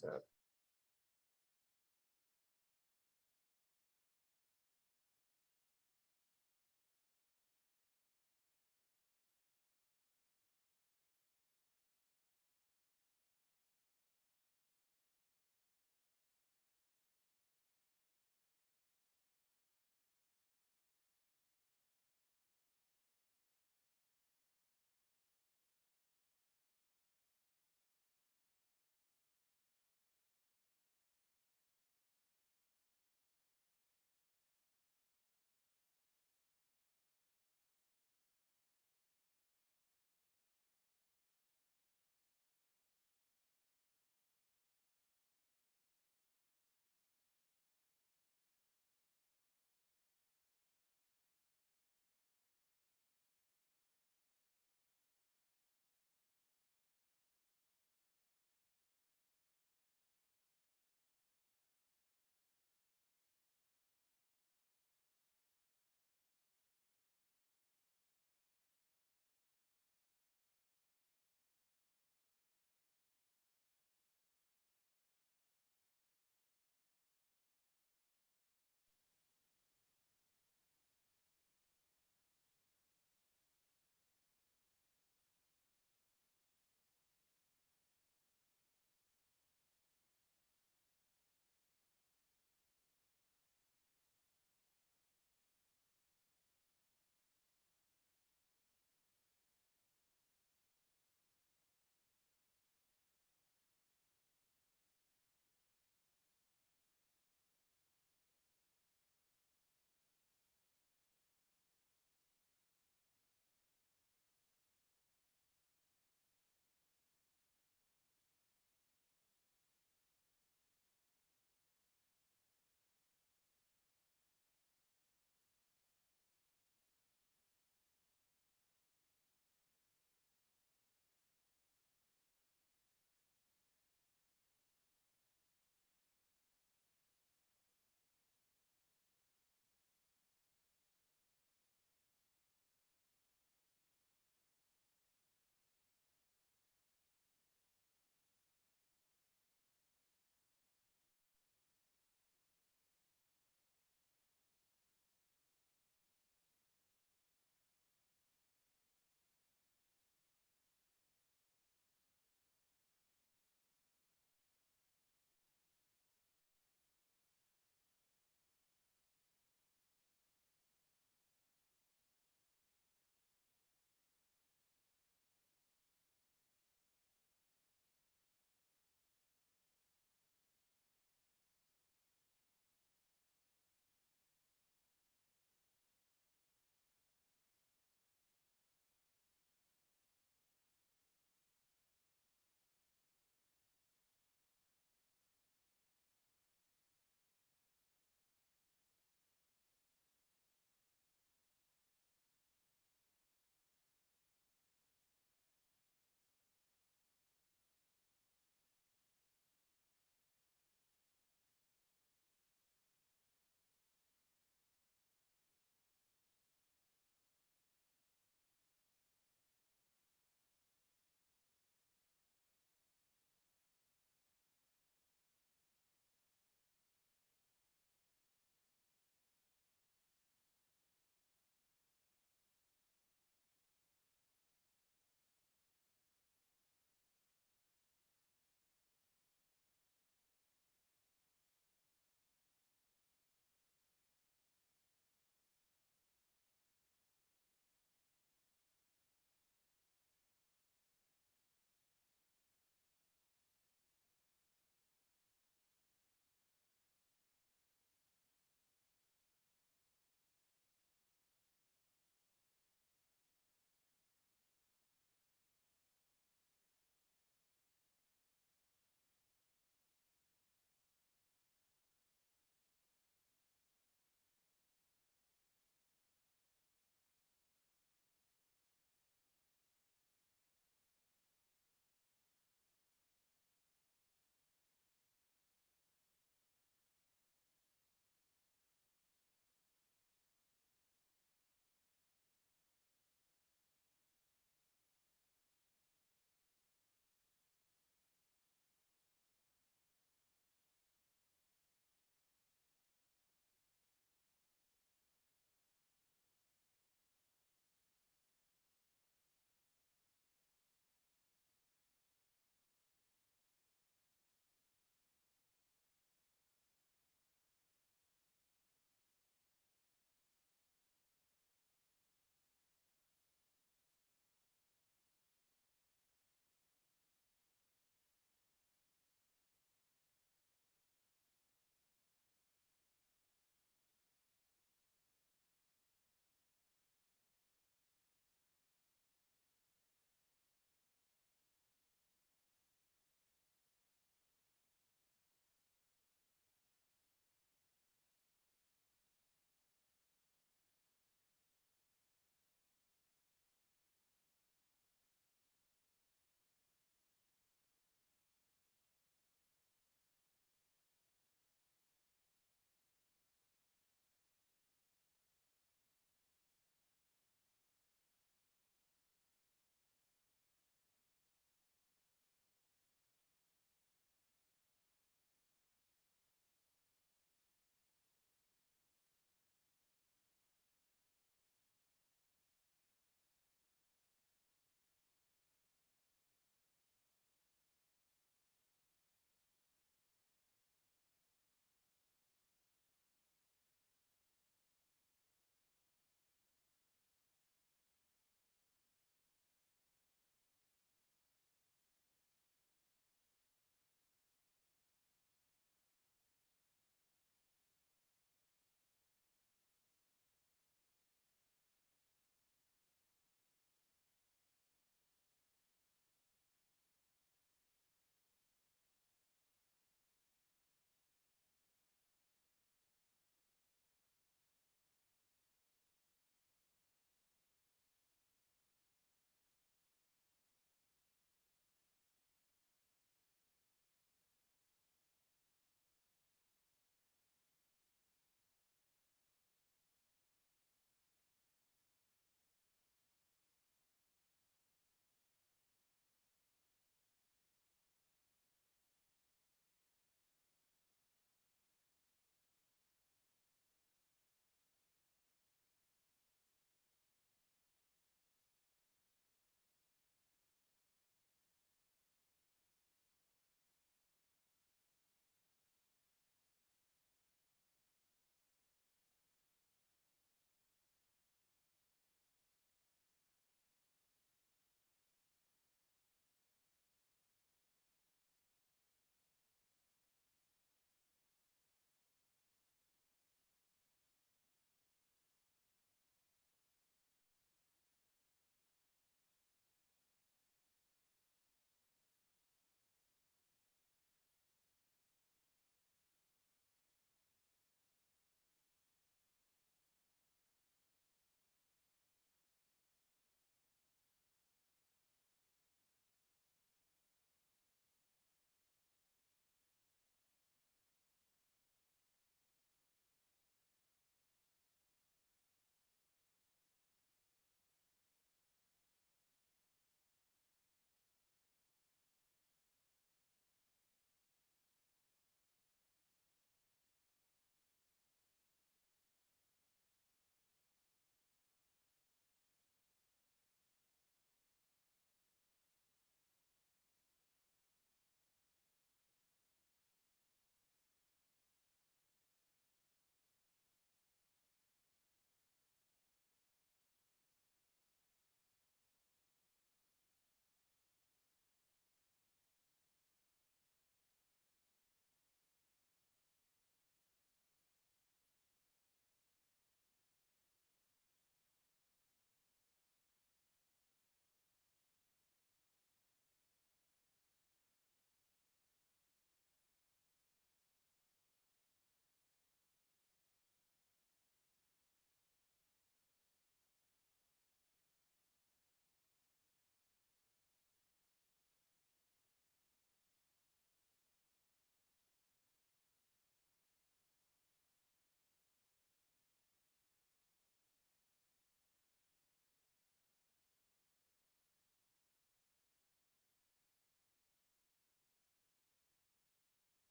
to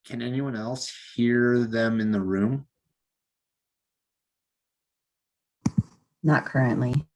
Can anyone else hear them in the room? Not currently.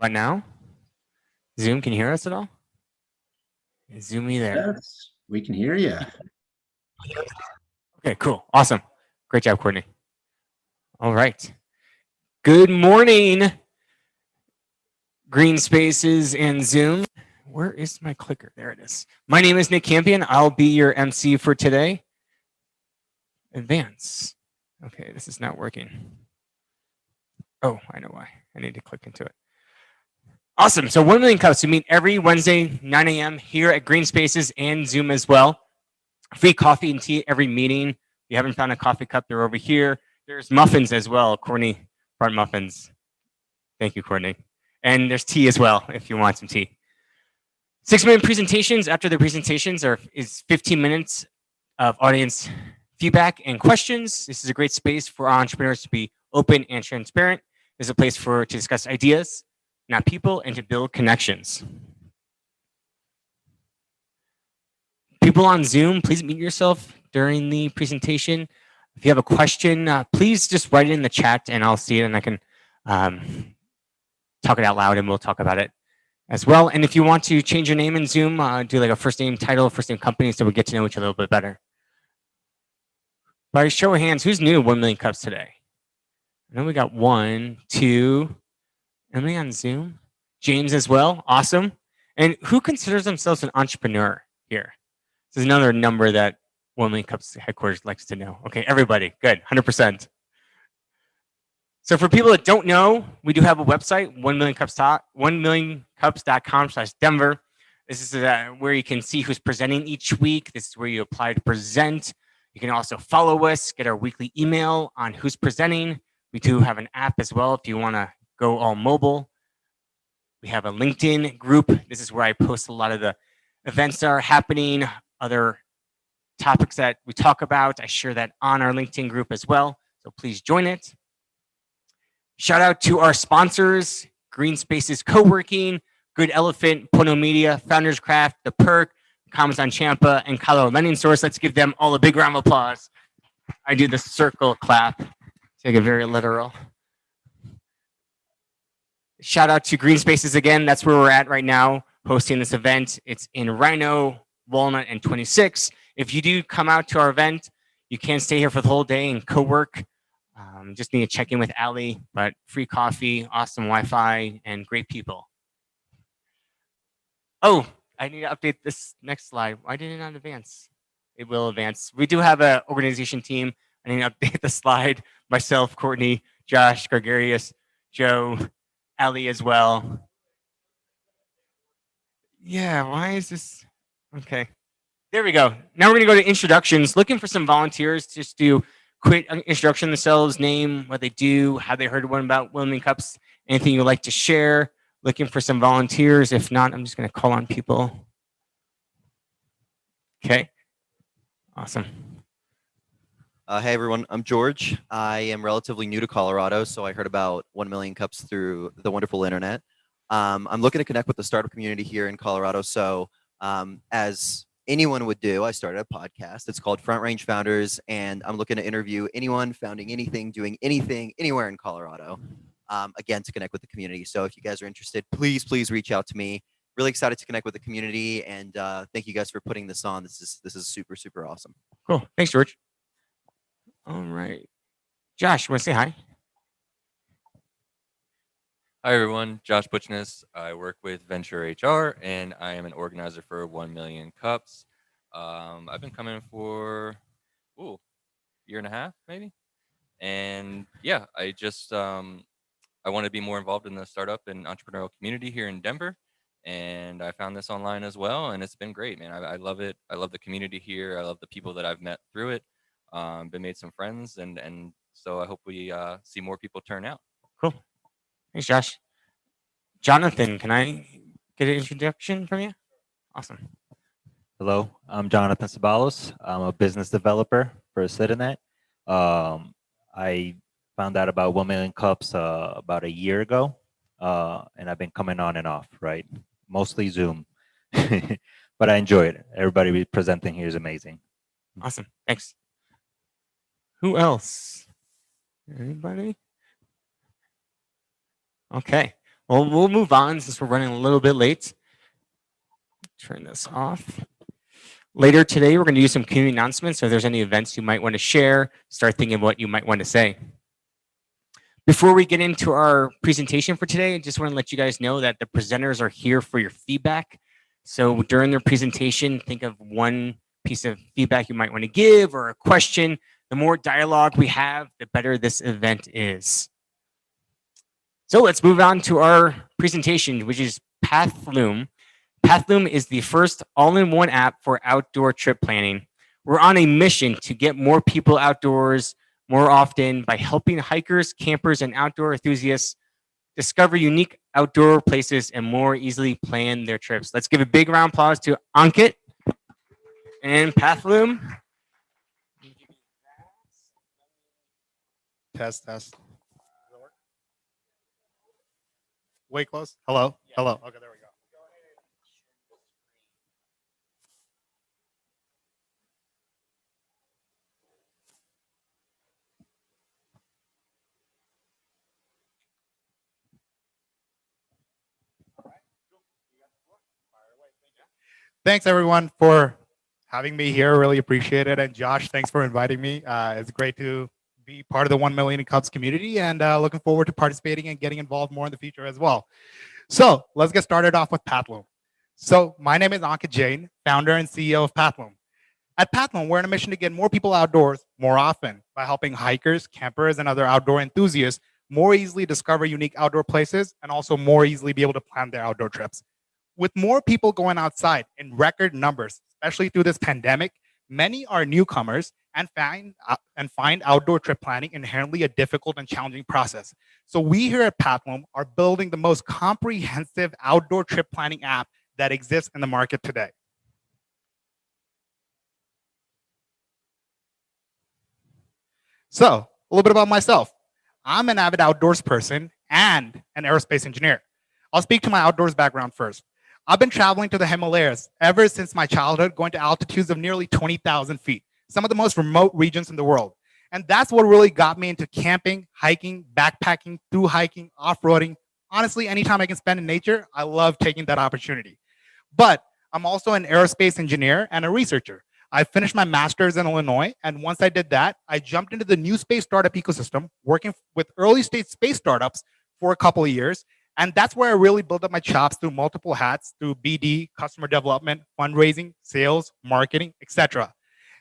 How about now? Zoom, can you hear us at all? Is Zoomy there? Yes, we can hear you. Okay, cool. Awesome. Great job, Courtney. All right. Good morning, Green Spaces and Zoom. Where is my clicker? There it is. My name is Nick Campion. I'll be your MC for today. Advance. Okay, this is not working. Oh, I know why. I need to click into it. Awesome. So 1 million cups. We meet every Wednesday, 9 a.m. here at Green Spaces and Zoom as well. Free coffee and tea every meeting. If you haven't found a coffee cup, they're over here. There's muffins as well. Courtney brought muffins. Thank you, Courtney. And there's tea as well if you want some tea. 6-minute presentations. After the presentations is 15 minutes of audience feedback and questions. This is a great space for our entrepreneurs to be open and transparent. It's a place to discuss ideas, not people, and to build connections. People on Zoom, please mute yourself during the presentation. If you have a question, please just write it in the chat and I'll see it and I can talk it out loud and we'll talk about it as well. And if you want to change your name in Zoom, do like a first name title, first name company, so we get to know each other a little bit better. By show of hands, who's new to 1 million cups today? I know we got 1, 2, Emily on Zoom, James as well, awesome. And who considers themselves an entrepreneur here? This is another number that 1 million cups headquarters likes to know. Okay, everybody, good, 100%. So for people that don't know, we do have a website, 1millioncups.com/Denver. This is where you can see who's presenting each week. This is where you apply to present. You can also follow us, get our weekly email on who's presenting. We do have an app as well if you want to go all mobile. We have a LinkedIn group. This is where I post a lot of the events that are happening, other topics that we talk about. I share that on our LinkedIn group as well. So please join it. Shout out to our sponsors, Green Spaces Co-working, Good Elephant, Pono Media, Founders Craft, The Perk, Commons on Champa, and Colorado Lending Source. Let's give them all a big round of applause. I do the circle clap, take it very literal. Shout out to Green Spaces again. That's where we're at right now, hosting this event. It's in Rhino, Walnut, and 26. If you do come out to our event, you can stay here for the whole day and co-work. Just need to check in with Allie, but free coffee, awesome Wi-Fi, and great people. Oh, I need to update this next slide. Why did it not advance? It will advance. We do have an organization team. I need to update the slide. Myself, Courtney, Josh, Gregarious, Joe, Allie as well. Yeah, why is this? Okay, there we go. Now we're gonna go to introductions. Looking for some volunteers just to quick introduction themselves, name, what they do, how they heard one about Wilmington Cups, anything you'd like to share. Looking for some volunteers. If not, I'm just gonna call on people. Okay, awesome. Hey everyone, I'm George. I am relatively new to Colorado, so I heard about 1 Million Cups through the wonderful internet. I'm looking to connect with the startup community here in Colorado, so as anyone would do, I started a podcast. It's called Front Range Founders, and I'm looking to interview anyone founding anything, doing anything, anywhere in Colorado, again, to connect with the community. So if you guys are interested, please reach out to me. Really excited to connect with the community, and thank you guys for putting this on. This is super awesome. Cool, thanks, George. All right, Josh, you want to say hi? Hi everyone, Josh Butchness. I work with Venture HR and I am an organizer for 1 Million Cups. I've been coming for a year and a half maybe. And yeah, I just I want to be more involved in the startup and entrepreneurial community here in Denver. And I found this online as well, and it's been great, man. I love it. I love the community here. I love the people that I've met through it. Been made some friends, and so I hope we see more people turn out. Cool. Thanks, Josh. Jonathan, can I get an introduction from you? Awesome. Hello, I'm Jonathan Sabalos. I'm a business developer for CityNet. I found out about 1 Million Cups about a year ago, and I've been coming on and off, right? Mostly Zoom, but I enjoy it. Everybody presenting here is amazing. Awesome, thanks. Who else? Anybody? Okay, well, we'll move on since we're running a little bit late. Turn this off. Later today, we're going to do some community announcements. So if there's any events you might want to share, start thinking of what you might want to say. Before we get into our presentation for today, I just want to let you guys know that the presenters are here for your feedback. So during their presentation, think of one piece of feedback you might want to give or a question. The more dialogue we have, the better this event is. So let's move on to our presentation, which is Pathloom. Pathloom is the first all-in-one app for outdoor trip planning. We're on a mission to get more people outdoors more often by helping hikers, campers, and outdoor enthusiasts discover unique outdoor places and more easily plan their trips. Let's give a big round of applause to Ankit and Pathloom. Test. Way close. Hello. Yeah. Hello. Okay, there we go. Thanks everyone for having me here. Really appreciate it. And Josh, thanks for inviting me. It's great to be part of the 1 Million Cups community, and looking forward to participating and getting involved more in the future as well. So let's get started off with Pathloom. So my name is Ankit Jain, founder and CEO of Pathloom. At Pathloom, we're on a mission to get more people outdoors more often by helping hikers, campers, and other outdoor enthusiasts more easily discover unique outdoor places and also more easily be able to plan their outdoor trips. With more people going outside in record numbers, especially through this pandemic, many are newcomers and find outdoor trip planning inherently a difficult and challenging process. So we here at Pathloom are building the most comprehensive outdoor trip planning app that exists in the market today. So a little bit about myself. I'm an avid outdoors person and an aerospace engineer. I'll speak to my outdoors background first. I've been traveling to the Himalayas ever since my childhood, going to altitudes of nearly 20,000 feet, some of the most remote regions in the world. And that's what really got me into camping, hiking, backpacking, through hiking, off-roading. Honestly, anytime I can spend in nature, I love taking that opportunity. But I'm also an aerospace engineer and a researcher. I finished my master's in Illinois, and once I did that, I jumped into the new space startup ecosystem, working with early stage space startups for a couple of years. And that's where I really built up my chops through multiple hats, through BD, customer development, fundraising, sales, marketing, etc.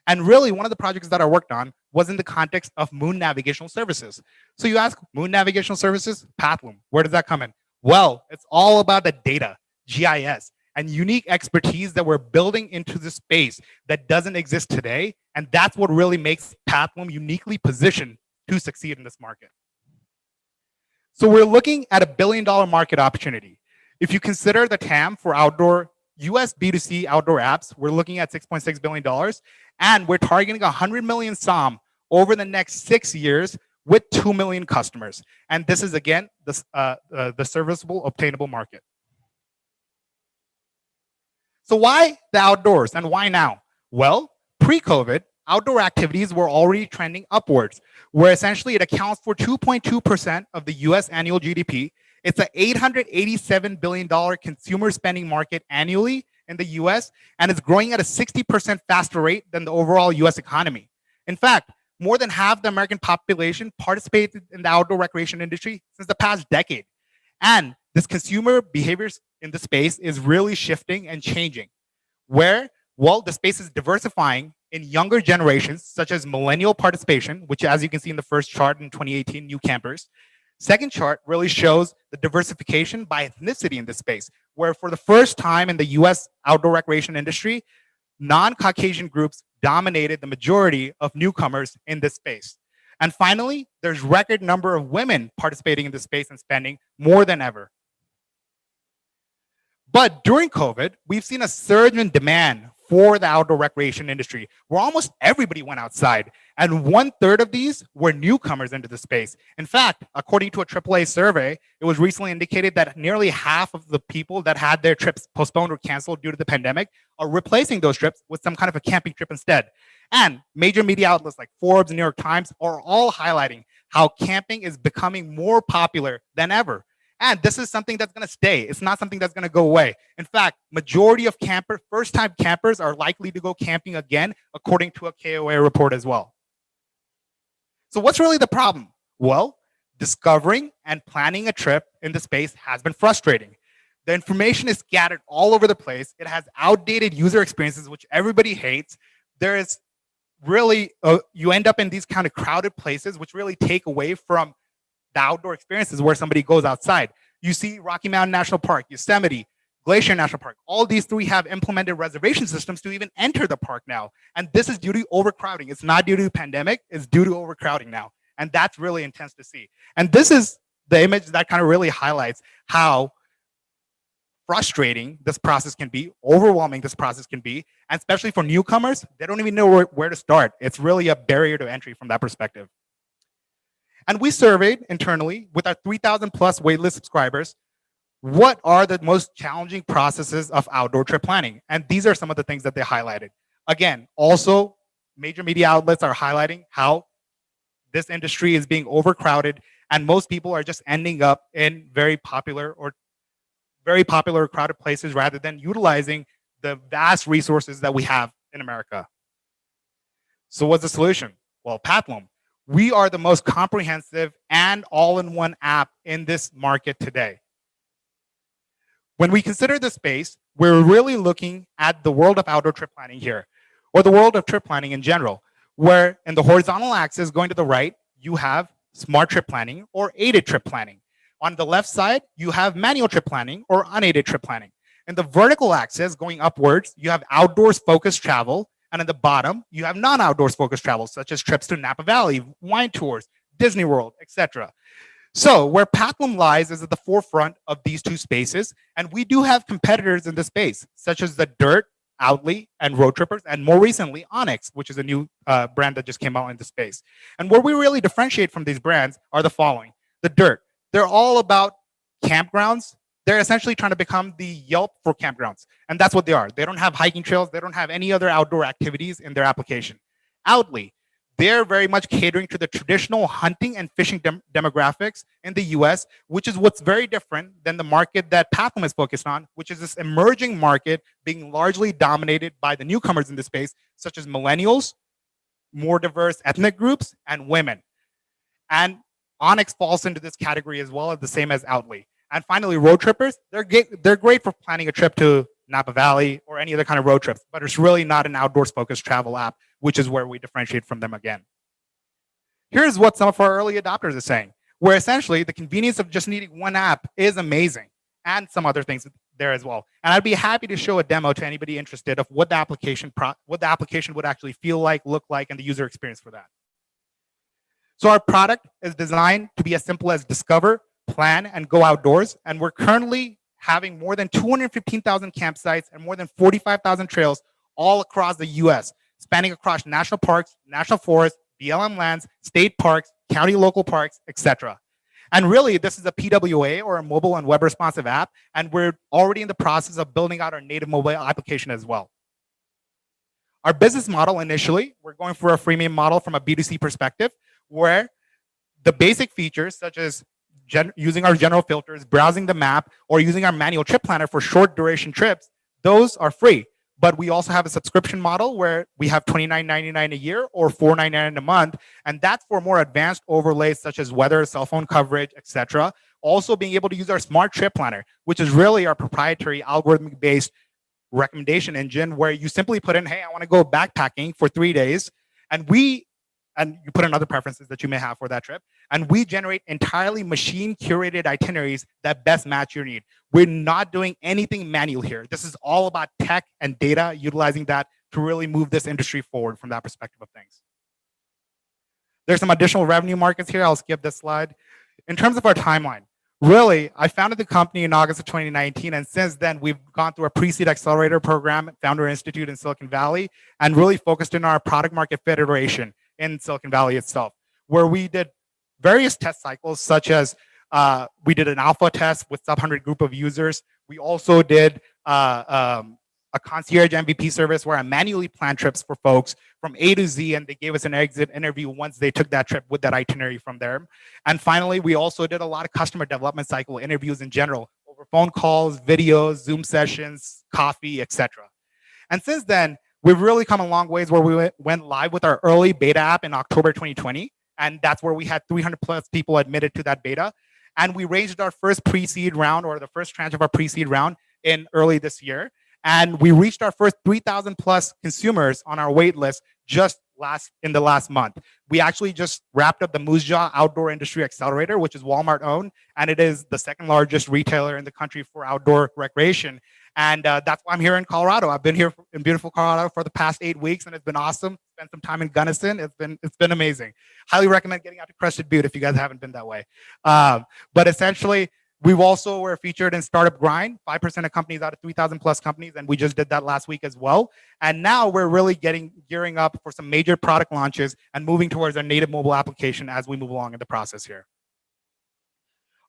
And really, one of the projects that I worked on was in the context of moon navigational services. So you ask, moon navigational services, Pathloom, where does that come in? Well, it's all about the data, GIS, and unique expertise that we're building into the space that doesn't exist today. And that's what really makes Pathloom uniquely positioned to succeed in this market. So we're looking at $1 billion market opportunity. If you consider the TAM for outdoor US B2C outdoor apps, we're looking at $6.6 billion, and we're targeting 100 million SOM over the next 6 years with 2 million customers. And this is, again, the serviceable, obtainable market. So why the outdoors and why now? Well, pre-COVID, outdoor activities were already trending upwards, where essentially it accounts for 2.2% of the US annual GDP. It's an $887 billion consumer spending market annually in the US, and it's growing at a 60% faster rate than the overall US economy. In fact, more than half the American population participated in the outdoor recreation industry since the past decade. And this consumer behaviors in the space is really shifting and changing, where, well, the space is diversifying in younger generations, such as millennial participation, which, as you can see in the first chart in 2018, new campers. Second chart really shows the diversification by ethnicity in this space, where for the first time in the US outdoor recreation industry, non-Caucasian groups dominated the majority of newcomers in this space. And finally, there's record number of women participating in this space and spending more than ever. But during COVID, we've seen a surge in demand for the outdoor recreation industry, where almost everybody went outside. And 1/3 of these were newcomers into the space. In fact, according to a AAA survey, it was recently indicated that nearly half of the people that had their trips postponed or canceled due to the pandemic are replacing those trips with some kind of a camping trip instead. And major media outlets like Forbes and New York Times are all highlighting how camping is becoming more popular than ever. And this is something that's going to stay. It's not something that's going to go away. In fact, majority of first-time campers are likely to go camping again, according to a KOA report as well. So what's really the problem? Well, discovering and planning a trip in the space has been frustrating. The information is scattered all over the place. It has outdated user experiences, which everybody hates. There is really, you end up in these kind of crowded places, which really take away from the outdoor experiences where somebody goes outside. You see Rocky Mountain National Park, Yosemite, Glacier National Park. All these three have implemented reservation systems to even enter the park now. And this is due to overcrowding. It's not due to the pandemic, it's due to overcrowding now. And that's really intense to see. And this is the image that kind of really highlights how frustrating this process can be, overwhelming this process can be, and especially for newcomers, they don't even know where to start. It's really a barrier to entry from that perspective. And we surveyed internally with our 3,000 plus waitlist subscribers, what are the most challenging processes of outdoor trip planning? And these are some of the things that they highlighted. Again, also major media outlets are highlighting how this industry is being overcrowded and most people are just ending up in very popular or crowded places rather than utilizing the vast resources that we have in America. So what's the solution? Well, Pathloom. We are the most comprehensive and all-in-one app in this market today. When we consider the space, we're really looking at the world of outdoor trip planning here, or the world of trip planning in general, where in the horizontal axis going to the right, you have smart trip planning or aided trip planning. On the left side, you have manual trip planning or unaided trip planning. In the vertical axis going upwards, you have outdoors focused travel. And at the bottom, you have non-outdoors focused travel, such as trips to Napa Valley, wine tours, Disney World, etc. So where Pathloom lies is at the forefront of these two spaces. And we do have competitors in the space, such as the Dirt, Outly, and Road Trippers, and more recently, Onyx, which is a new brand that just came out in the space. And where we really differentiate from these brands are the following. The Dirt, they're all about campgrounds. They're essentially trying to become the Yelp for campgrounds. And that's what they are. They don't have hiking trails. They don't have any other outdoor activities in their application. Outly, they're very much catering to the traditional hunting and fishing demographics in the US, which is what's very different than the market that Pathloom is focused on, which is this emerging market being largely dominated by the newcomers in the space, such as millennials, more diverse ethnic groups, and women. And Onyx falls into this category as well, as the same as Outly. And finally, Road Trippers, they're great for planning a trip to Napa Valley or any other kind of road trips, but it's really not an outdoors focused travel app, which is where we differentiate from them again. Here's what some of our early adopters are saying, where essentially the convenience of just needing one app is amazing, and some other things there as well. And I'd be happy to show a demo to anybody interested of what the application would actually feel like, look like, and the user experience for that. So our product is designed to be as simple as discover, plan, and go outdoors. And we're currently having more than 215,000 campsites and more than 45,000 trails all across the US, spanning across national parks, national forests, BLM lands, state parks, county local parks, etc. And really, this is a PWA, or a mobile and web responsive app, and we're already in the process of building out our native mobile application as well. Our business model initially, we're going for a freemium model from a B2C perspective, where the basic features such as using our general filters, browsing the map, or using our manual trip planner for short duration trips, those are free. But we also have a subscription model where we have $29.99 a year or $4.99 a month. And that's for more advanced overlays such as weather, cell phone coverage, etc. Also being able to use our smart trip planner, which is really our proprietary algorithmic-based recommendation engine where you simply put in, hey, I want to go backpacking for 3 days. And you put in other preferences that you may have for that trip. And we generate entirely machine curated itineraries that best match your need. We're not doing anything manual here. This is all about tech and data, utilizing that to really move this industry forward from that perspective of things. There's some additional revenue markets here. I'll skip this slide. In terms of our timeline, really, I founded the company in August of 2019. And since then, we've gone through a pre-seed accelerator program, Founder Institute in Silicon Valley, and really focused in our product market fit iteration in Silicon Valley itself, where we did various test cycles, such as we did an alpha test with sub-100 group of users. We also did a concierge MVP service where I manually planned trips for folks from A to Z, and they gave us an exit interview once they took that trip with that itinerary from there. And finally, we also did a lot of customer development cycle interviews in general, over phone calls, videos, Zoom sessions, coffee, etc. And since then, we've really come a long ways where we went live with our early beta app in October 2020. And that's where we had 300 plus people admitted to that beta. And we raised our first pre-seed round, or the first tranche of our pre-seed round, in early this year. And we reached our first 3,000 plus consumers on our wait list just in the last month. We actually just wrapped up the Moose Jaw Outdoor Industry Accelerator, which is Walmart owned, and it is the second largest retailer in the country for outdoor recreation. And that's why I'm here in Colorado. I've been here in beautiful Colorado for the past 8 weeks, and it's been awesome. Spent some time in Gunnison. It's been amazing. Highly recommend getting out to Crested Butte if you guys haven't been that way. But essentially, we've also were featured in Startup Grind, 5% of companies out of 3,000 plus companies, and we just did that last week as well. And now we're really gearing up for some major product launches and moving towards our native mobile application as we move along in the process here.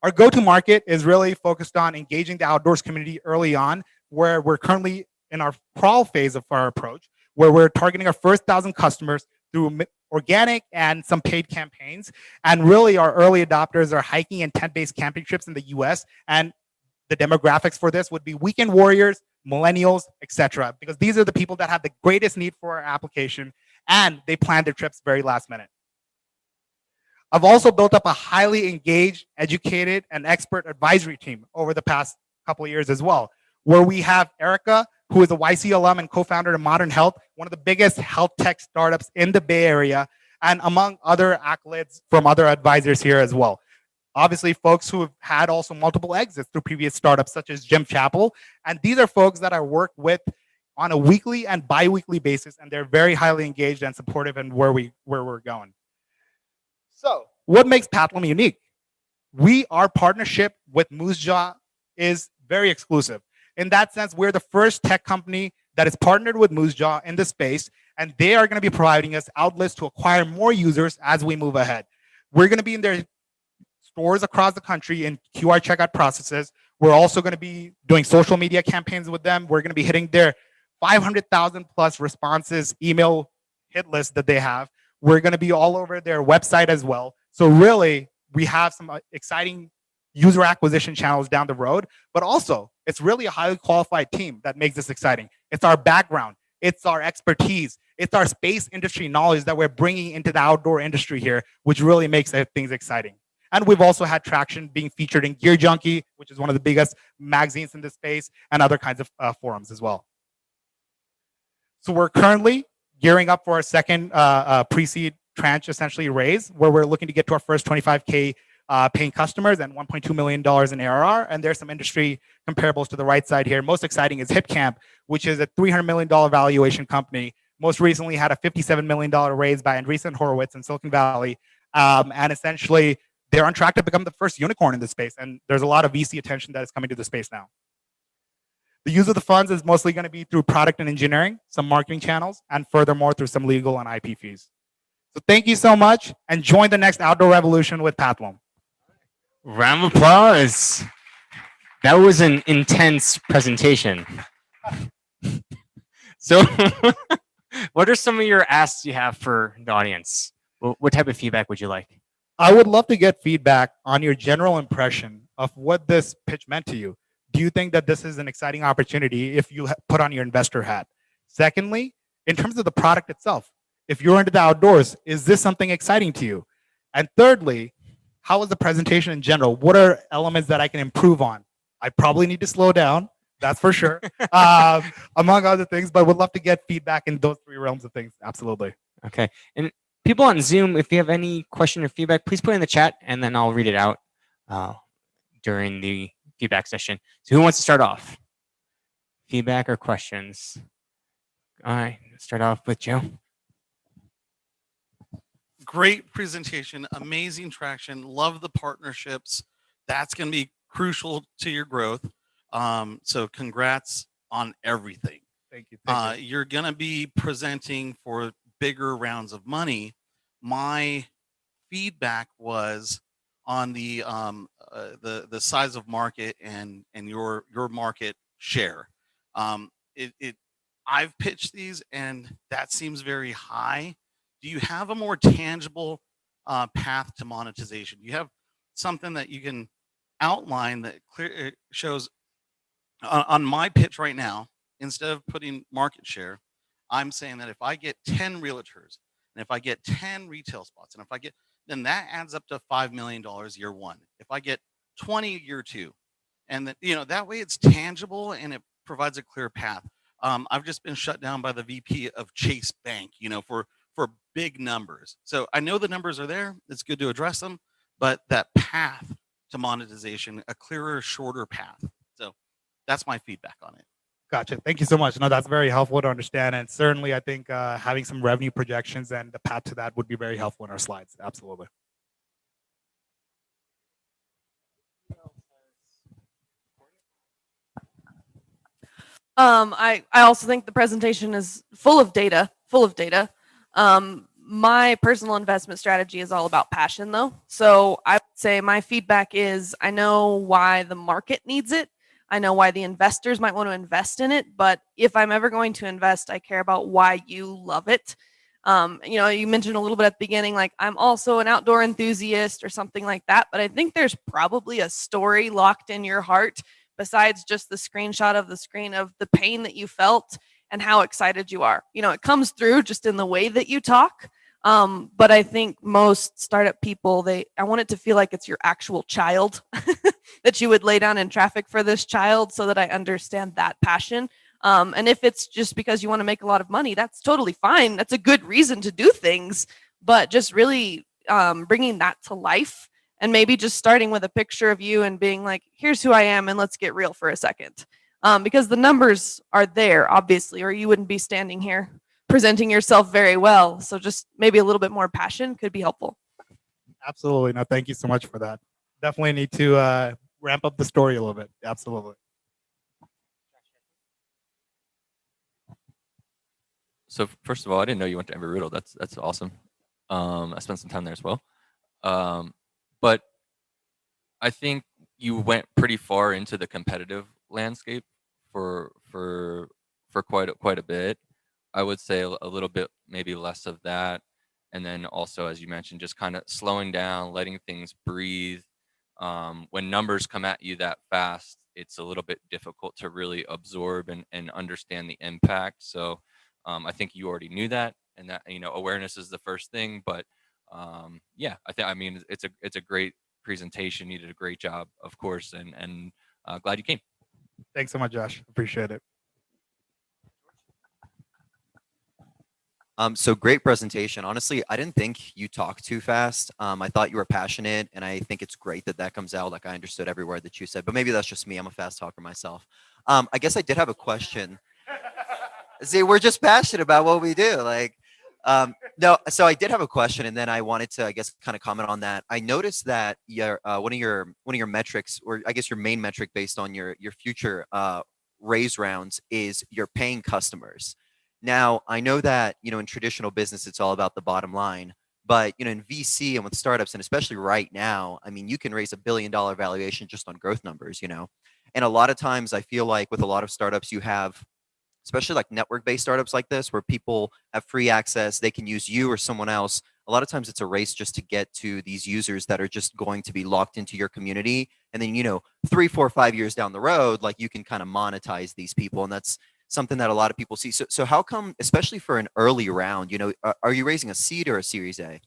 Our go-to-market is really focused on engaging the outdoors community early on, where we're currently in our crawl phase of our approach, where we're targeting our first 1,000 customers through organic and some paid campaigns. And really, our early adopters are hiking and tent-based camping trips in the US. And the demographics for this would be weekend warriors, millennials, etc., because these are the people that have the greatest need for our application, and they plan their trips very last minute. I've also built up a highly engaged, educated, and expert advisory team over the past couple of years as well, where we have Erica, who is a YC alum and co-founder of Modern Health, one of the biggest health tech startups in the Bay Area, and among other accolades from other advisors here as well. obviously folks who have had also multiple exits through previous startups such as Jim Chapel. And these are folks that I work with on a weekly and bi-weekly basis, and they're very highly engaged and supportive in where we're going. So what makes Pathloom unique? Our partnership with Moosejaw is very exclusive. In that sense, we're the first tech company that is partnered with Moosejaw in the space, and they are going to be providing us outlets to acquire more users as we move ahead. We're going to be in their stores across the country in QR checkout processes. We're also going to be doing social media campaigns with them. We're going to be hitting their 500,000 plus responses email hit list that they have. We're going to be all over their website as well. So really, we have some exciting user acquisition channels down the road, but also it's really a highly qualified team that makes this exciting. It's our background, it's our expertise, it's our space industry knowledge that we're bringing into the outdoor industry here, which really makes things exciting. And we've also had traction being featured in Gear Junkie, which is one of the biggest magazines in this space, and other kinds of forums as well. So we're currently gearing up for our second pre-seed tranche, essentially raise, where we're looking to get to our first 25K paying customers and $1.2 million in ARR. And there's some industry comparables to the right side here. Most exciting is HipCamp, which is a $300 million valuation company. Most recently had a $57 million raise by Andreessen Horowitz in Silicon Valley. And essentially, they're on track to become the first unicorn in this space. And there's a lot of VC attention that is coming to the space now. The use of the funds is mostly going to be through product and engineering, some marketing channels, and furthermore through some legal and IP fees. So thank you so much, and join the next outdoor revolution with Pathloom. Round of applause. That was an intense presentation. So what are some of your asks you have for the audience? What type of feedback would you like? I would love to get feedback on your general impression of what this pitch meant to you. Do you think that this is an exciting opportunity if you put on your investor hat? Secondly, in terms of the product itself, if you're into the outdoors, is this something exciting to you? And thirdly, how was the presentation in general? What are elements that I can improve on? I probably need to slow down, that's for sure, among other things, but would love to get feedback in those three realms of things, absolutely. Okay, and people on Zoom, if you have any question or feedback, please put it in the chat, and then I'll read it out during the feedback session. So who wants to start off? Feedback or questions? All right, let's start off with Joe. Great presentation, amazing traction, love the partnerships. That's going to be crucial to your growth. So congrats on everything. Thank you. Thank you. You're going to be presenting for bigger rounds of money. My feedback was on the size of market and your market share. I've pitched these and that seems very high. Do you have a more tangible path to monetization? Do you have something that you can outline that shows on my pitch right now? Instead of putting market share, I'm saying that if I get 10 realtors and if I get 10 retail spots and if I get, then that adds up to $5 million year one. If I get 20 year two, and that, you know, that way it's tangible and it provides a clear path. I've just been shut down by the VP of Chase Bank, you know, for big numbers. So I know the numbers are there. It's good to address them, but that path to monetization, a clearer, shorter path. So that's my feedback on it. Gotcha. Thank you so much. No, that's very helpful to understand. And certainly I think having some revenue projections and the path to that would be very helpful in our slides. Absolutely. I also think the presentation is full of data. My personal investment strategy is all about passion though. So I would say my feedback is I know why the market needs it. I know why the investors might want to invest in it, but if I'm ever going to invest, I care about why you love it. You know, you mentioned a little bit at the beginning, like I'm also an outdoor enthusiast or something like that, but I think there's probably a story locked in your heart besides just the screenshot of the screen of the pain that you felt and how excited you are. You know, it comes through just in the way that you talk. But I think most startup people, I want it to feel like it's your actual child, that you would lay down in traffic for this child so that I understand that passion. And if it's just because you want to make a lot of money, that's totally fine. That's a good reason to do things, but just really bringing that to life and maybe just starting with a picture of you and being like, here's who I am and let's get real for a second. Because the numbers are there, obviously, or you wouldn't be standing here presenting yourself very well. So just maybe a little bit more passion could be helpful. Absolutely. No, thank you so much for that. Definitely need to ramp up the story a little bit. Absolutely. So first of all, I didn't know you went to Embry-Riddle. That's awesome. I spent some time there as well. But I think you went pretty far into the competitive landscape for quite a bit. I would say a little bit maybe less of that, and then also, as you mentioned, just kind of slowing down, letting things breathe. When numbers come at you that fast, it's a little bit difficult to really absorb and understand the impact. So I think you already knew that, and that awareness is the first thing. But yeah, I mean it's a great presentation. You did a great job, of course, and glad you came. Thanks so much, Josh. Appreciate it. So great presentation. Honestly, I didn't think you talked too fast. I thought you were passionate, and I think it's great that that comes out. Like I understood every word that you said, but maybe that's just me. I'm a fast talker myself. I guess I did have a question. See, we're just passionate about what we do. Like, no. So I did have a question, and then I wanted to, I guess, kind of comment on that. I noticed that your one of your metrics, or I guess your main metric based on your future raise rounds, is your paying customers. Now, I know that, in traditional business, it's all about the bottom line, but, in VC and with startups, and especially right now, I mean, you can raise $1 billion valuation just on growth numbers. And a lot of times I feel like with a lot of startups, you have, especially like network-based startups like this, where people have free access, they can use you or someone else. A lot of times it's a race just to get to these users that are just going to be locked into your community. And then, 3, 4, 5 years down the road, like you can kind of monetize these people. And that's something that a lot of people see. So how come, especially for an early round, are you raising a seed or a Series A?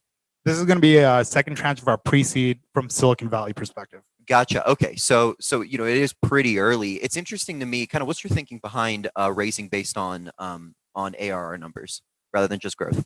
This is going to be a second tranche of our pre-seed from Silicon Valley perspective. Gotcha. Okay. So it is pretty early. It's interesting to me, kind of what's your thinking behind raising based on ARR numbers rather than just growth?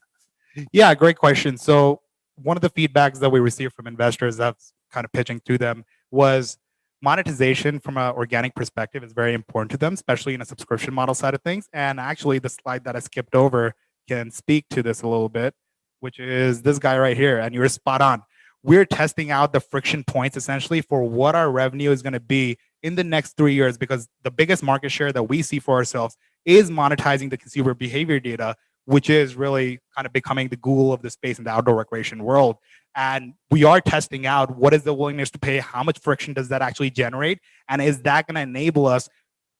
Yeah, great question. So one of the feedbacks that we received from investors, that's kind of pitching to them, was monetization from an organic perspective is very important to them, especially in a subscription model side of things. And actually, the slide that I skipped over can speak to this a little bit, which is this guy right here. And you're spot on. We're testing out the friction points essentially for what our revenue is going to be in the next 3 years, because the biggest market share that we see for ourselves is monetizing the consumer behavior data, which is really kind of becoming the Google of the space in the outdoor recreation world. And we are testing out what is the willingness to pay, how much friction does that actually generate, and is that going to enable us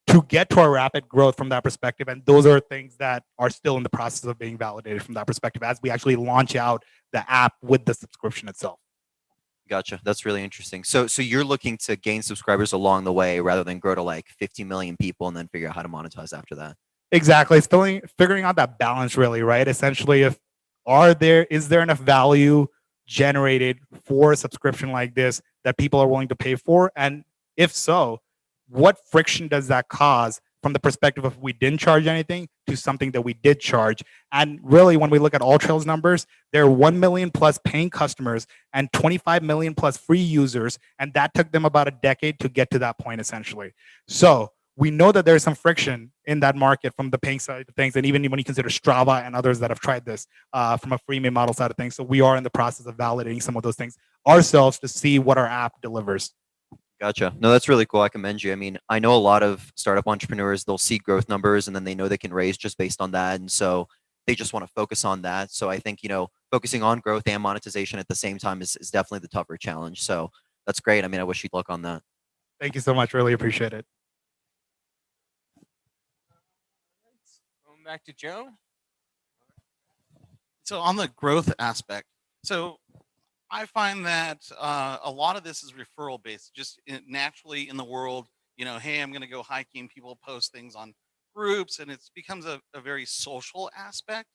to get to our rapid growth from that perspective? And those are things that are still in the process of being validated from that perspective as we actually launch out the app with the subscription itself. Gotcha. That's really interesting. So you're looking to gain subscribers along the way rather than grow to like 50 million people and then figure out how to monetize after that. Exactly. Still figuring out that balance, really, right? Essentially, is there enough value generated for a subscription like this that people are willing to pay for? And if so, what friction does that cause from the perspective of we didn't charge anything to something that we did charge? And really, when we look at AllTrails numbers, there are 1 million plus paying customers and 25 million plus free users. And that took them about a decade to get to that point, essentially. So we know that there's some friction in that market from the paying side of things. And even when you consider Strava and others that have tried this from a freemium model side of things. So we are in the process of validating some of those things ourselves to see what our app delivers. Gotcha. No, that's really cool. I commend you. I mean, I know a lot of startup entrepreneurs, they'll see growth numbers and then they know they can raise just based on that. And so they just want to focus on that. So I think, focusing on growth and monetization at the same time is definitely the tougher challenge. So that's great. I mean, I wish you'd luck on that. Thank you so much. Really appreciate it. Going back to Joe. So on the growth aspect, so I find that a lot of this is referral based, just naturally in the world. Hey, I'm going to go hiking. People post things on groups, and it becomes a very social aspect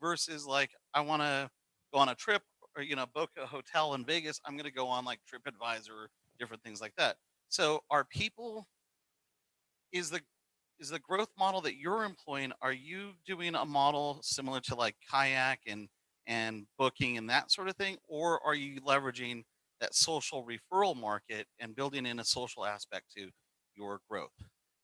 versus like I want to go on a trip or book a hotel in Vegas. I'm going to go on like TripAdvisor or different things like that. So are people is the growth model that you're employing, are you doing a model similar to like Kayak and booking and that sort of thing, or are you leveraging that social referral market and building in a social aspect to your growth?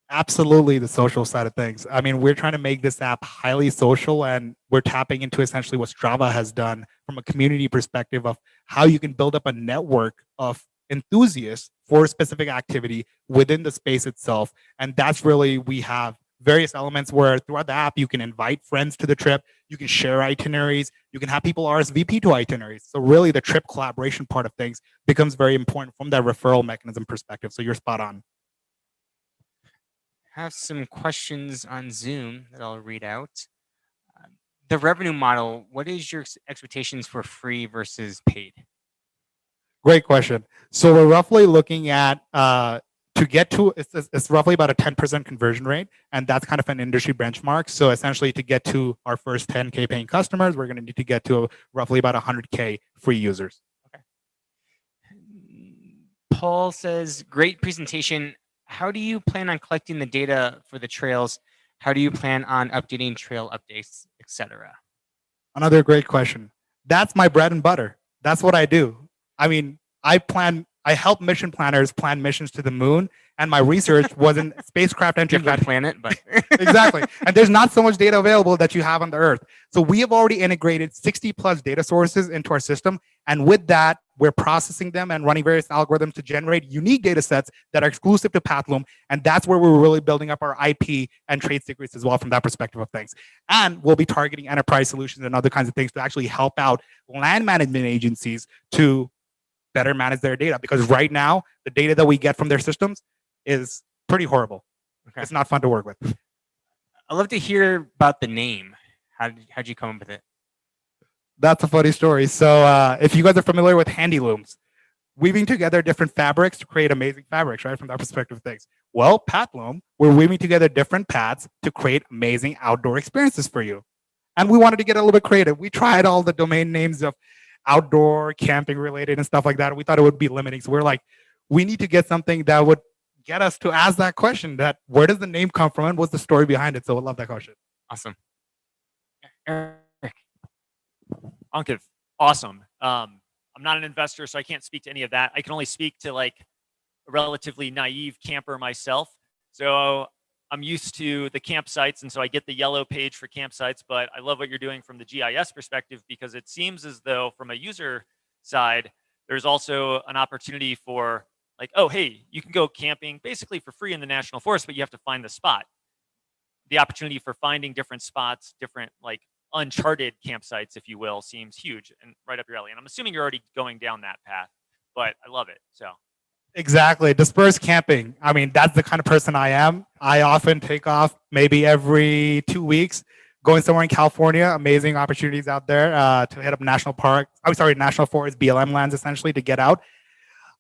Absolutely, the social side of things. I mean, we're trying to make this app highly social, and we're tapping into essentially what Strava has done from a community perspective of how you can build up a network of enthusiasts for a specific activity within the space itself. And that's really, we have various elements where throughout the app, you can invite friends to the trip, you can share itineraries, you can have people RSVP to itineraries. So, really, the trip collaboration part of things becomes very important from that referral mechanism perspective. So, you're spot on. Have some questions on Zoom that I'll read out. The revenue model, what is your expectations for free versus paid? Great question. So we're roughly looking at to get to it's roughly about a 10% conversion rate, and that's kind of an industry benchmark. So essentially, to get to our first 10K paying customers, we're going to need to get to roughly about 100K free users. Paul says, great presentation. How do you plan on collecting the data for the trails? How do you plan on updating trail updates, etc.? Another great question. That's my bread and butter. That's what I do. I mean, I help mission planners plan missions to the moon, and my research was in spacecraft entry. Planet, but exactly. And there's not so much data available that you have on the Earth. So we have already integrated 60 plus data sources into our system. And with that, we're processing them and running various algorithms to generate unique data sets that are exclusive to Pathloom. And that's where we're really building up our IP and trade secrets as well from that perspective of things. And we'll be targeting enterprise solutions and other kinds of things to actually help out land management agencies to better manage their data. Because right now, the data that we get from their systems is pretty horrible. Okay. It's not fun to work with. I'd love to hear about the name. How'd you come up with it? That's a funny story. So if you guys are familiar with handy looms, weaving together different fabrics to create amazing fabrics, right? From that perspective of things. Well, Pathloom, we're weaving together different paths to create amazing outdoor experiences for you. And we wanted to get a little bit creative. We tried all the domain names of outdoor camping related and stuff like that. We thought it would be limiting. So we're like, we need to get something that would get us to ask that question, that where does the name come from and what's the story behind it? So I love that question. Awesome. Ankit, awesome. I'm not an investor, so I can't speak to any of that. I can only speak to like a relatively naive camper myself. So I'm used to the campsites, and so I get the yellow page for campsites, but I love what you're doing from the GIS perspective, because it seems as though from a user side, there's also an opportunity for like, oh, hey, you can go camping basically for free in the national forest, but you have to find the spot. The opportunity for finding different spots, different like uncharted campsites, if you will, seems huge and right up your alley. And I'm assuming you're already going down that path, but I love it. So exactly. Dispersed camping. I mean, that's the kind of person I am. I often take off maybe every 2 weeks, going somewhere in California. Amazing opportunities out there to hit up national park. I'm sorry, national forest, BLM lands, essentially, to get out.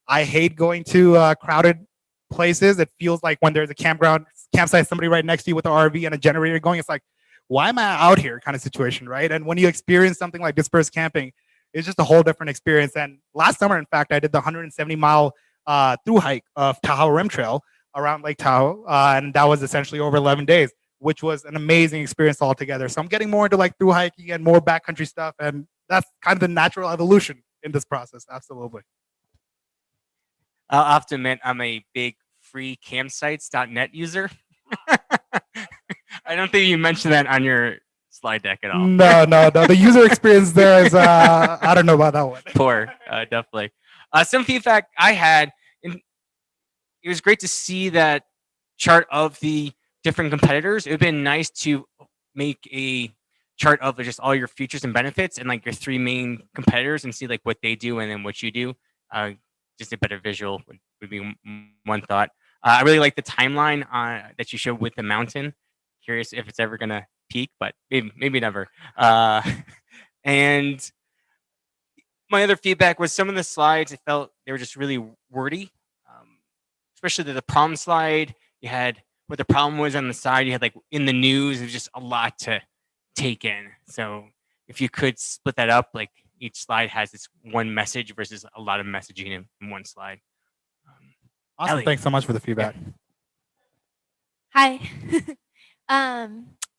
I hate going to crowded places. It feels like when there's a campsite, somebody right next to you with an RV and a generator going, it's like, why am I out here kind of situation, right? And when you experience something like dispersed camping, it's just a whole different experience. And last summer, in fact, I did the 170-mile through hike of Tahoe Rim Trail around Lake Tahoe. And that was essentially over 11 days, which was an amazing experience altogether. So I'm getting more into like through hiking and more backcountry stuff. And that's kind of the natural evolution in this process. Absolutely. I'll have to admit, I'm a big free campsites.net user. I don't think you mentioned that on your slide deck at all. No. The user experience there is, I don't know about that one. Poor, definitely. Some feedback I had, and it was great to see that chart of the different competitors. It would have been nice to make a chart of just all your features and benefits and like your three main competitors and see like what they do and then what you do. Just a better visual would be one thought. I really like the timeline that you showed with the mountain. Curious if it's ever gonna peak, but maybe never. And my other feedback was some of the slides, I felt they were just really wordy, especially the problem slide. You had what the problem was on the side. You had like in the news. It was just a lot to take in. So if you could split that up, like each slide has this one message versus a lot of messaging in one slide. Awesome. Ellie. Thanks so much for the feedback. Hi.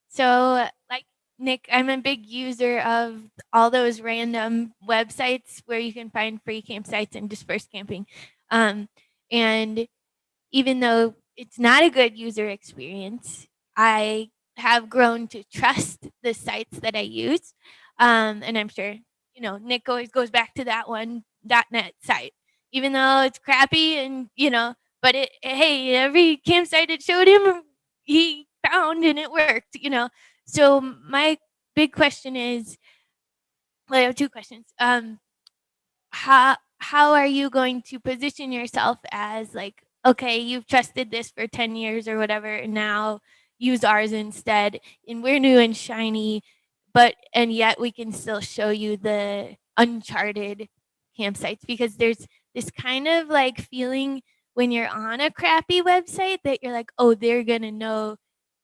So like Nick, I'm a big user of all those random websites where you can find free campsites and dispersed camping. And even though it's not a good user experience, I have grown to trust the sites that I use. And I'm sure, Nick always goes back to that one .net site, even though it's crappy and, but hey, every campsite it showed him, he found and it worked. So my big question is, well, I have two questions. How are you going to position yourself as like, okay, you've trusted this for 10 years or whatever, and now use ours instead, and we're new and shiny, and yet we can still show you the uncharted campsites, because there's this kind of like feeling when you're on a crappy website that you're like, oh, they're gonna know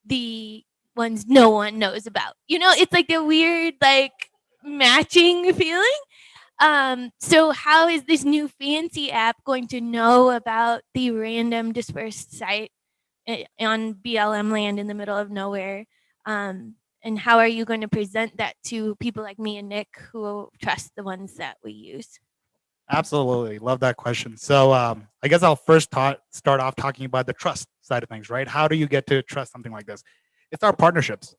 the ones no one knows about. It's like a weird like matching feeling. So how is this new fancy app going to know about the random dispersed site on BLM land in the middle of nowhere? And how are you going to present that to people like me and Nick who trust the ones that we use? Absolutely. Love that question. So I guess I'll first start off talking about the trust side of things, right? How do you get to trust something like this? It's our partnerships.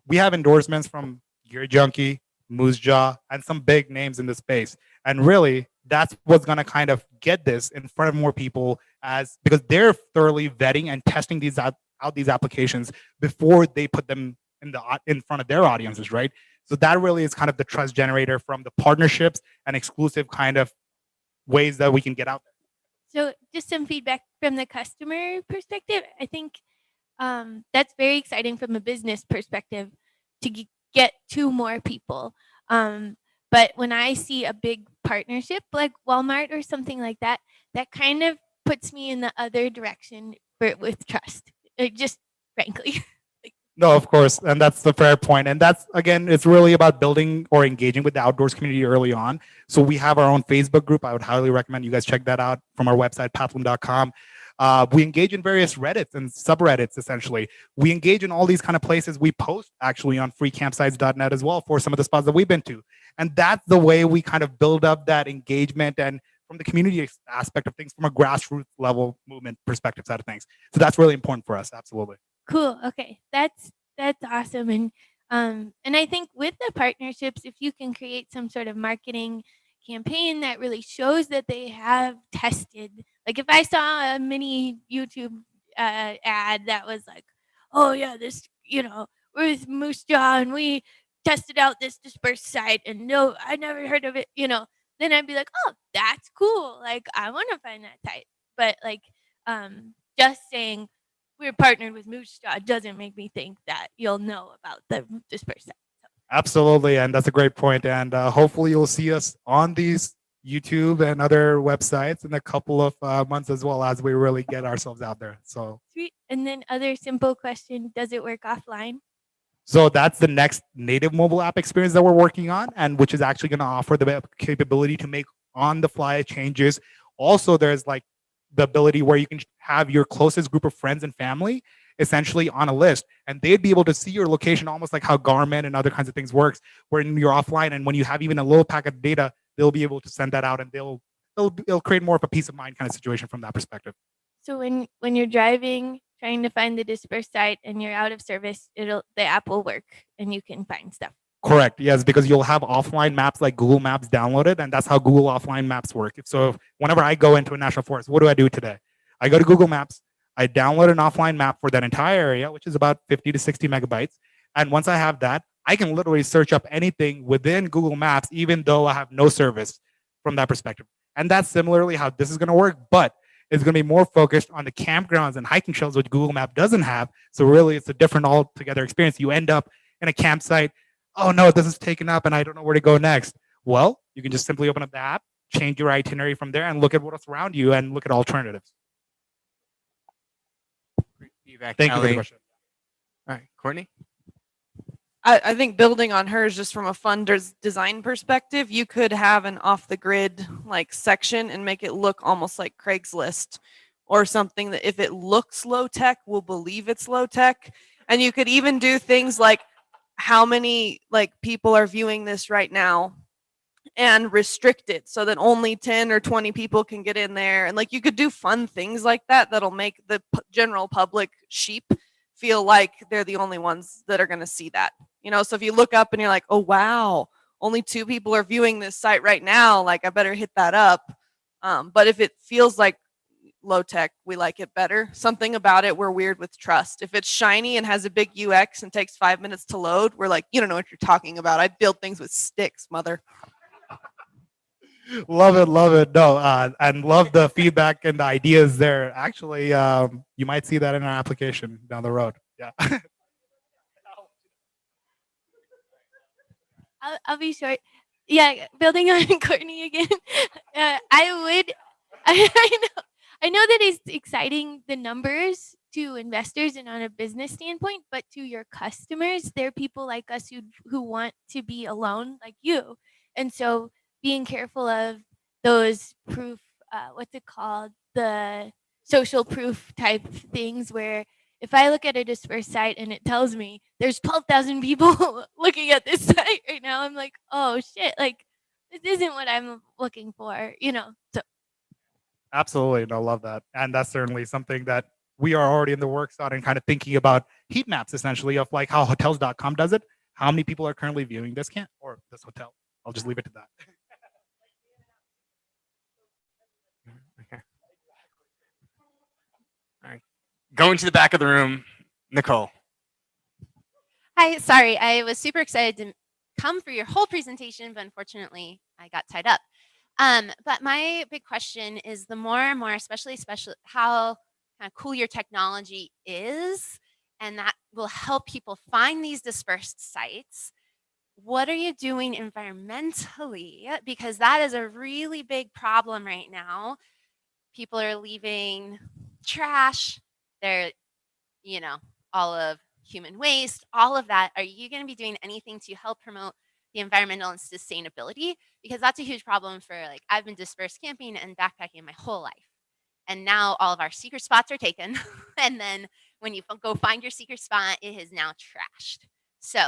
We have endorsements from Gear Junkie, Moose Jaw, and some big names in the space. And really, that's what's going to kind of get this in front of more people, because they're thoroughly vetting and testing these out these applications before they put them in front of their audiences, right? So that really is kind of the trust generator from the partnerships and exclusive kind of ways that we can get out there. So just some feedback from the customer perspective. I think that's very exciting from a business perspective to get to more people. But when I see a big partnership like Walmart or something like that, that kind of puts me in the other direction with trust, just frankly. No, of course. And that's the fair point. And that's, again, it's really about building or engaging with the outdoors community early on. So we have our own Facebook group. I would highly recommend you guys check that out from our website, pathloom.com. We engage in various Reddits and subreddits, essentially. We engage in all these kind of places. We post actually on freecampsites.net as well for some of the spots that we've been to. And that's the way we kind of build up that engagement and from the community aspect of things, from a grassroots level movement perspective side of things. So that's really important for us. Absolutely. Cool. Okay. That's awesome. And I think with the partnerships, if you can create some sort of marketing campaign that really shows that they have tested, like if I saw a mini YouTube ad that was like, oh yeah, this, we're with Moose Jaw and we tested out this dispersed site and no, I never heard of it, then I'd be like, oh, that's cool. Like I want to find that site. But like just saying we're partnered with Moose Jaw doesn't make me think that you'll know about the dispersed site. Absolutely. And that's a great point. And hopefully you'll see us on these YouTube and other websites in a couple of months as well, as we really get ourselves out there. So sweet. And then other simple question, does it work offline? So that's the next native mobile app experience that we're working on, and which is actually going to offer the capability to make on the fly changes. Also, there's like the ability where you can have your closest group of friends and family essentially on a list, and they'd be able to see your location almost like how Garmin and other kinds of things works, where you're offline, and when you have even a little packet of data, they'll be able to send that out, and it'll create more of a peace of mind kind of situation from that perspective. So when you're driving, trying to find the dispersed site and you're out of service, the app will work and you can find stuff. Correct. Yes, because you'll have offline maps like Google Maps downloaded, and that's how Google offline maps work. So whenever I go into a national forest, what do I do today? I go to Google Maps, I download an offline map for that entire area, which is about 50 to 60 megabytes. And once I have that, I can literally search up anything within Google Maps, even though I have no service from that perspective. And that's similarly how this is going to work, but it's going to be more focused on the campgrounds and hiking trails, which Google Map doesn't have. So really, it's a different altogether experience. You end up in a campsite. Oh no, this is taken up and I don't know where to go next. Well, you can just simply open up the app, change your itinerary from there, and look at what's around you and look at alternatives. Feedback, Thank you for the Ellie. question. All right, Courtney. I think building on hers just from a fun design perspective, you could have an off the grid like section and make it look almost like Craigslist or something that if it looks low tech, we'll believe it's low tech. And you could even do things like how many like people are viewing this right now and restrict it so that only 10 or 20 people can get in there. And like you could do fun things like that that'll make the general public sheep feel like they're the only ones that are going to see that. You know, so if you look up and you're like, "Oh wow, only 2 people are viewing this site right now, like I better hit that up." But if it feels like low tech, we like it better. Something about it, we're weird with trust. If it's shiny and has a big UX and takes 5 minutes to load, we're like, "You don't know what you're talking about. I build things with sticks, mother." Love it, love it. No, and love the feedback and the ideas there. Actually, you might see that in our application down the road. Yeah. I'll be short. Yeah, building on Courtney again. I would. I know that it's exciting the numbers to investors and on a business standpoint, but to your customers, they're people like us who want to be alone, like you, and so being careful of those proof. What's it called? The social proof type things where if I look at a dispersed site and it tells me there's 12,000 people looking at this site right now, I'm like, oh shit, like this isn't what I'm looking for, you know? So Absolutely. No, love that. And that's certainly something that we are already in the works on and kind of thinking about heat maps essentially of like how hotels.com does it. How many people are currently viewing this camp or this hotel? I'll just leave it to that. Okay. All right. Going to the back of the room, Nicole. Hi, sorry, I was super excited to come for your whole presentation, but unfortunately I got tied up. But my big question is the more and more, especially how kind of cool your technology is, and that will help people find these dispersed sites. What are you doing environmentally? Because that is a really big problem right now. People are leaving trash, they're, you know, all of human waste, all of that. Are you going to be doing anything to help promote the environmental and sustainability? Because that's a huge problem for like, I've been dispersed camping and backpacking my whole life. And now all of our secret spots are taken. And then when you go find your secret spot, it is now trashed. So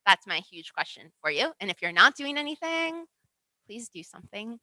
that's my huge question for you. And if you're not doing anything, please do something.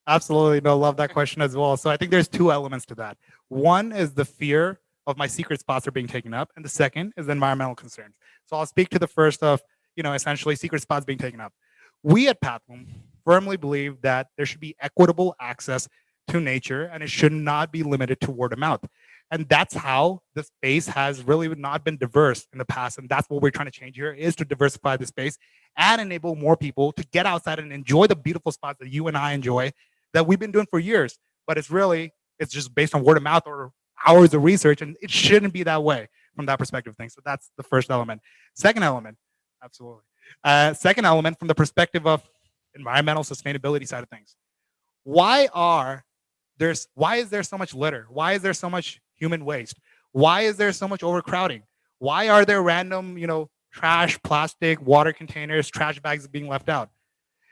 Absolutely. No, love that question as well. So I think there's 2 elements to that. One is the fear of my secret spots are being taken up. And the second is environmental concerns. So I'll speak to the first of, essentially secret spots being taken up. We at Pathloom firmly believe that there should be equitable access to nature and it should not be limited to word of mouth. And that's how the space has really not been diverse in the past. And that's what we're trying to change here is to diversify the space and enable more people to get outside and enjoy the beautiful spots that you and I enjoy that we've been doing for years. But it's just based on word of mouth or hours of research. And it shouldn't be that way from that perspective of things. So that's the first element. Second element, absolutely. Second element from the perspective of environmental sustainability side of things. Why is there so much litter? Why is there so much human waste? Why is there so much overcrowding? Why are there random, trash, plastic, water containers, trash bags being left out?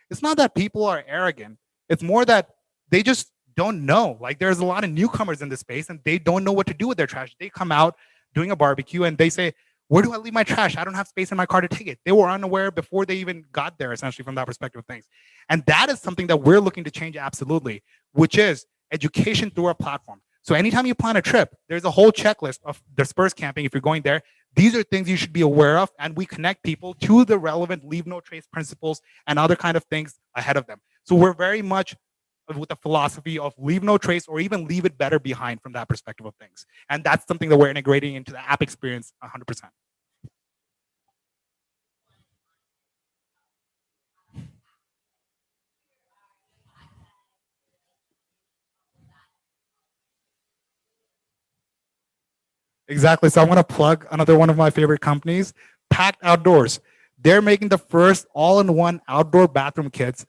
It's not that people are arrogant. It's more that they just don't know. Like there's a lot of newcomers in this space and they don't know what to do with their trash. They come out doing a barbecue and they say, where do I leave my trash? I don't have space in my car to take it. They were unaware before they even got there, essentially, from that perspective of things. And that is something that we're looking to change absolutely, which is education through our platform. So anytime you plan a trip, there's a whole checklist of dispersed camping. If you're going there, these are things you should be aware of. And we connect people to the relevant leave no trace principles and other kind of things ahead of them. So we're very much with the philosophy of leave no trace or even leave it better behind from that perspective of things. And that's something that we're integrating into the app experience 100%. Exactly. So I'm going to plug another one of my favorite companies, Packed Outdoors. They're making the first all-in-one outdoor bathroom kits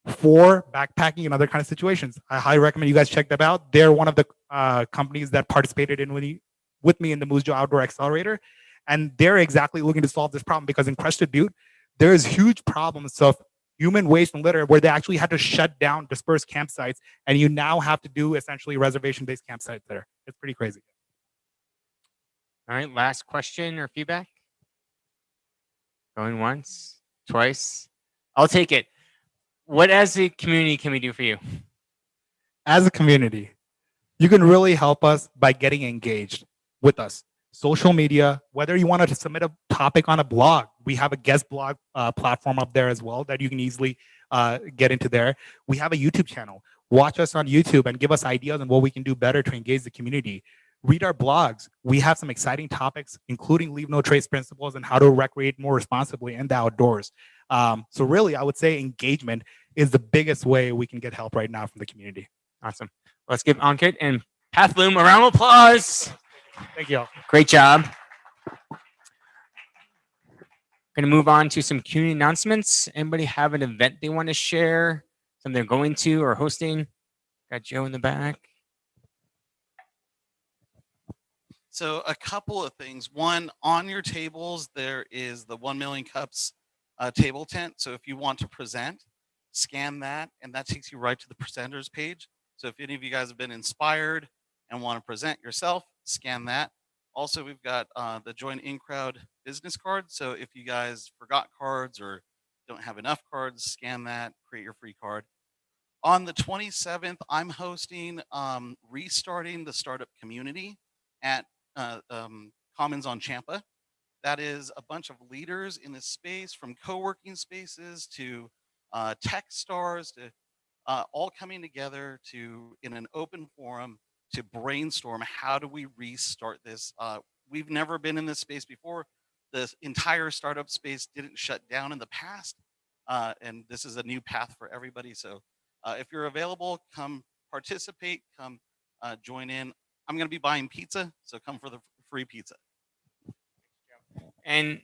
for backpacking and other kind of situations. I highly recommend you guys check them out. They're one of the companies that participated with me in the Moose Jaw Outdoor Accelerator. And they're exactly looking to solve this problem because in Crested Butte, there's huge problems of human waste and litter where they actually had to shut down dispersed campsites. And you now have to do essentially reservation-based campsites there. It's pretty crazy. All right, last question or feedback? Going once, twice. I'll take it. What as a community can we do for you? As a community, you can really help us by getting engaged with us. Social media, whether you wanted to submit a topic on a blog, we have a guest blog platform up there as well that you can easily get into there. We have a YouTube channel. Watch us on YouTube and give us ideas on what we can do better to engage the community. Read our blogs. We have some exciting topics, including leave no trace principles and how to recreate more responsibly in the outdoors. So really, I would say engagement is the biggest way we can get help right now from the community. Awesome. Let's give Ankit and Pathloom a round of applause. Thank you all. Great job. Going to move on to some community announcements. Anybody have an event they want to share? Something they're going to or hosting? Got Joe in the back. So a couple of things. One, on your tables, there is the 1 Million Cups table tent. So if you want to present, scan that, and that takes you right to the presenters page. So if any of you guys have been inspired and want to present yourself, scan that. Also, we've got the Join In Crowd business card. So if you guys forgot cards or don't have enough cards, scan that, create your free card. On the 27th, I'm hosting Restarting the Startup Community at Commons on Champa. That is a bunch of leaders in this space, from co-working spaces to tech stars, to all coming together to, in an open forum, to brainstorm how do we restart this. We've never been in this space before. The entire startup space didn't shut down in the past, and this is a new path for everybody. So if you're available, come participate, come join in. I'm going to be buying pizza, so come for the free pizza. And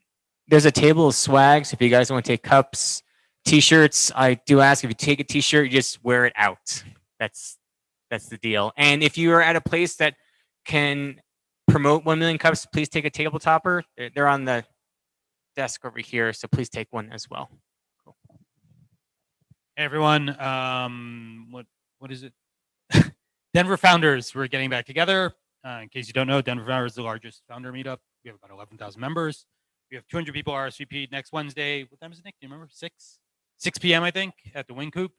there's a table of swags if you guys want to take cups, t-shirts. I do ask, if you take a t-shirt, you just wear it out. That's the deal. And if you are at a place that can promote 1 Million Cups, please take a table topper. They're on the desk over here, so please take one as well. Cool. Hey everyone, what is it? Denver Founders, we're getting back together. In case you don't know, Denver Founders is the largest founder meetup. We have about 11,000 members. We have 200 people RSVP'd next Wednesday. What time is it, Nick? Do you remember? 6 p.m. I think at the Wing Coop.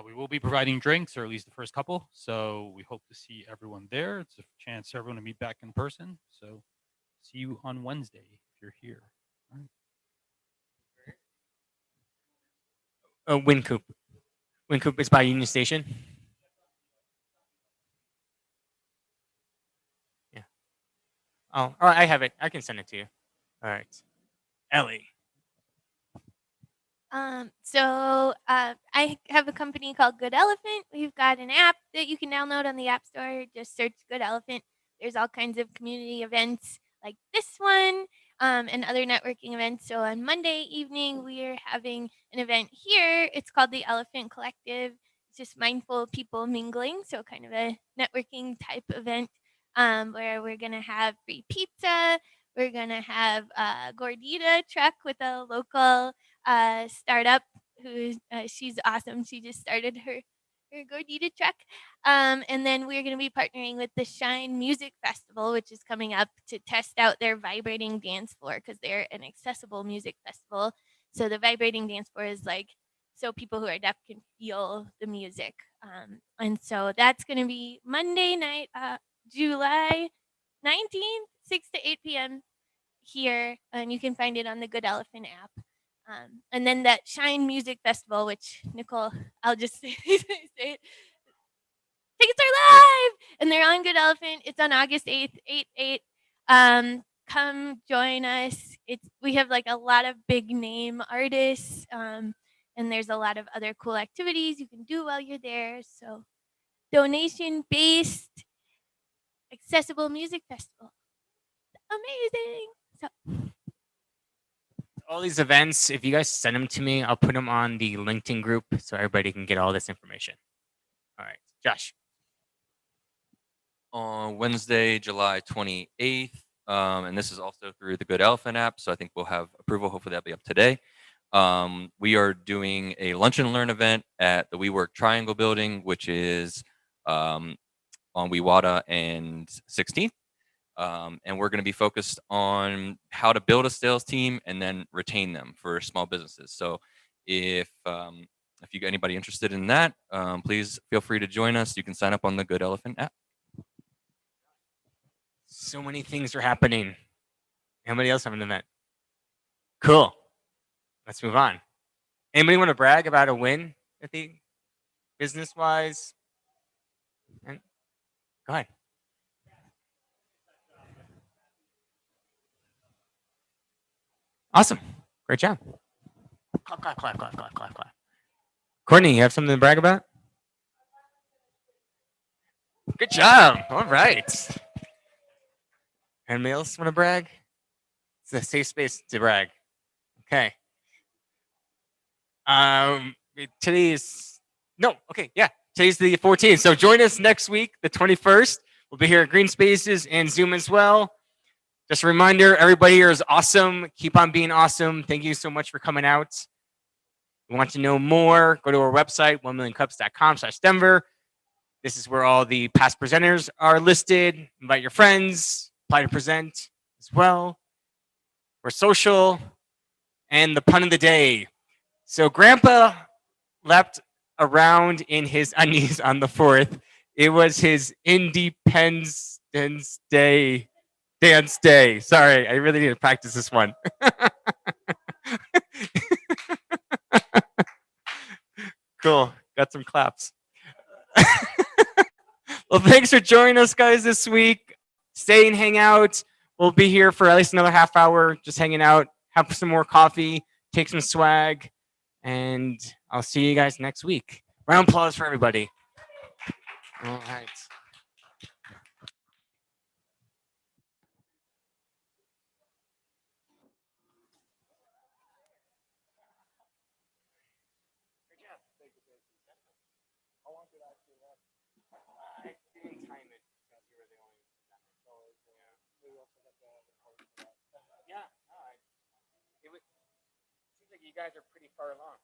We will be providing drinks, or at least the first couple. So we hope to see everyone there. It's a chance for everyone to meet back in person. So see you on Wednesday if you're here. All right. Wing Coop. Wing Coop is by Union Station. Yeah. Oh, all right, I have it. I can send it to you. All right. Ellie. I have a company called Good Elephant. We've got an app that you can download on the App Store. Just search Good Elephant. There's all kinds of community events like this one, and other networking events. So on Monday evening, we are having an event here. It's called the Elephant Collective. It's just mindful people mingling. So kind of a networking type event where we're going to have free pizza. We're going to have a gordita truck with a local startup who she's awesome. She just started her gordita truck. And then we're going to be partnering with the Shine Music Festival, which is coming up, to test out their vibrating dance floor, because they're an accessible music festival. So the vibrating dance floor is like, so people who are deaf can feel the music. And so that's going to be Monday night, July 19th, 6 to 8 p.m. here, and you can find it on the Good Elephant app. And then that Shine Music Festival, which Nicole, I'll just say it. Tickets are live, and they're on Good Elephant. It's on August 8th, 8/8. Come join us. We have like a lot of big name artists, and there's a lot of other cool activities you can do while you're there. So, donation-based, accessible music festival. Amazing. So. All these events, if you guys send them to me, I'll put them on the LinkedIn group so everybody can get all this information. All right, Josh. On Wednesday, July 28th, and this is also through the Good Elephant app, so I think we'll have approval. Hopefully that'll be up today. We are doing a lunch and learn event at the WeWork Triangle building, which is on Wewata and 16th. And we're going to be focused on how to build a sales team and then retain them for small businesses. So if you got anybody interested in that, please feel free to join us. You can sign up on the Good Elephant app. So many things are happening. Anybody else have an event? Cool. Let's move on. Anybody want to brag about a win at the business-wise? Go ahead. Awesome. Great job. Clap, clap, clap, clap, clap, clap, clap. Courtney, you have something to brag about? Good job. All right. Anybody else want to brag? It's a safe space to brag. Okay. Today's the 14th. So join us next week, the 21st. We'll be here at Green Spaces and Zoom as well. Just a reminder, everybody here is awesome. Keep on being awesome. Thank you so much for coming out. If you want to know more, go to our website, 1millioncups.com/Denver. This is where all the past presenters are listed. Invite your friends, apply to present as well. We're social. And the pun of the day. So Grandpa leapt around in his undies on the 4th. It was his Independence Day dance day. Sorry, I really need to practice this one. Cool. Got some claps. Well, thanks for joining us, guys, this week. Stay and hang out. We'll be here for at least another half hour, just hanging out, have some more coffee, take some swag, and I'll see you guys next week. Round of applause for everybody. All right. Yeah, it seems like you guys are pretty far along.